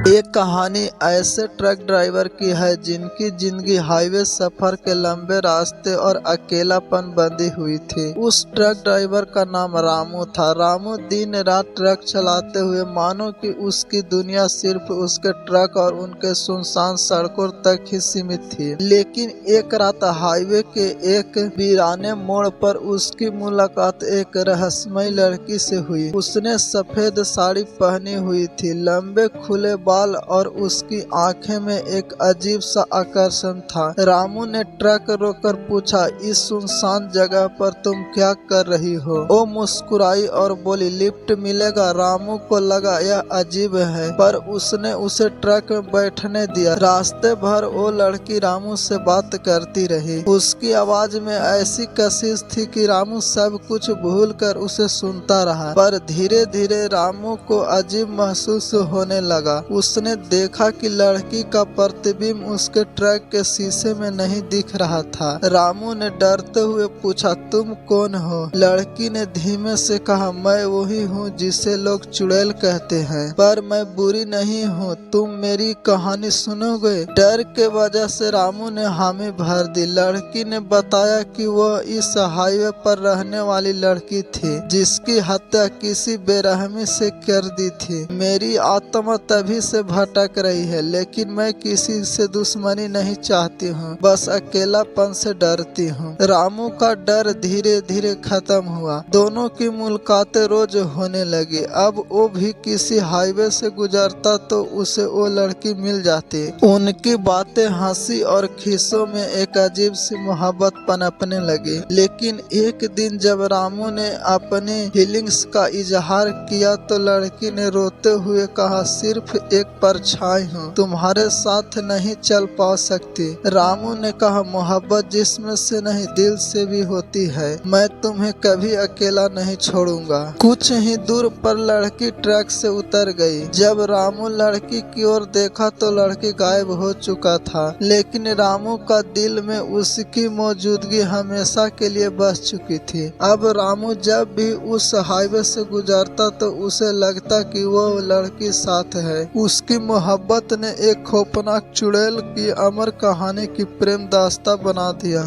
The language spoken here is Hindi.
एक कहानी ऐसे ट्रक ड्राइवर की है जिनकी जिंदगी हाईवे सफर के लंबे रास्ते और अकेलापन बंधी हुई थी। उस ट्रक ड्राइवर का नाम रामू था। रामू दिन रात ट्रक चलाते हुए मानो कि उसकी दुनिया सिर्फ उसके ट्रक और उनके सुनसान सड़कों तक ही सीमित थी। लेकिन एक रात हाईवे के एक वीराने मोड़ पर उसकी मुलाकात एक रहस्यमय लड़की से हुई। उसने सफेद साड़ी पहनी हुई थी, लंबे खुले बाल और उसकी आंखें में एक अजीब सा आकर्षण था। रामू ने ट्रक रोककर पूछा, इस सुनसान जगह पर तुम क्या कर रही हो? वो मुस्कुराई और बोली, लिफ्ट मिलेगा। रामू को लगा यह अजीब है, पर उसने उसे ट्रक में बैठने दिया। रास्ते भर वो लड़की रामू से बात करती रही। उसकी आवाज में ऐसी कशिश थी कि रामू सब कुछ भूल कर उसे सुनता रहा। पर धीरे धीरे रामू को अजीब महसूस होने लगा। उसने देखा कि लड़की का प्रतिबिंब उसके ट्रक के शीशे में नहीं दिख रहा था। रामू ने डरते हुए पूछा, तुम कौन हो? लड़की ने धीमे से कहा, मैं वही हूँ जिसे लोग चुड़ैल कहते हैं, पर मैं बुरी नहीं हूँ। तुम मेरी कहानी सुनोगे? डर के वजह से रामू ने हामी भर दी। लड़की ने बताया कि वह इस हाईवे पर रहने वाली लड़की थी जिसकी हत्या किसी बेरहमी से कर दी थी। मेरी आत्मा तभी से भटक रही है, लेकिन मैं किसी से दुश्मनी नहीं चाहती हूँ, बस अकेलापन से डरती हूँ। रामू का डर धीरे धीरे खत्म हुआ। दोनों की मुलाकातें रोज होने लगी। अब वो भी किसी हाईवे से गुजरता तो उसे वो लड़की मिल जाती। उनकी बातें, हंसी और खिस्सों में एक अजीब सी मोहब्बत पनपने लगी। लेकिन एक दिन जब रामू ने अपनी फीलिंग्स का इजहार किया तो लड़की ने रोते हुए कहा, सिर्फ एक परछाई हूँ, तुम्हारे साथ नहीं चल पा सकती। रामू ने कहा, मोहब्बत जिस्म से नहीं दिल से भी होती है। मैं तुम्हें कभी अकेला नहीं छोड़ूंगा। कुछ ही दूर पर लड़की ट्रक से उतर गई। जब रामू लड़की की ओर देखा तो लड़की गायब हो चुका था, लेकिन रामू का दिल में उसकी मौजूदगी हमेशा के लिए बस चुकी थी। अब रामू जब भी उस हाईवे से गुजरता तो उसे लगता कि वो लड़की साथ है। उसकी मोहब्बत ने एक खौफनाक चुड़ैल की अमर कहानी की प्रेम दास्तां बना दिया।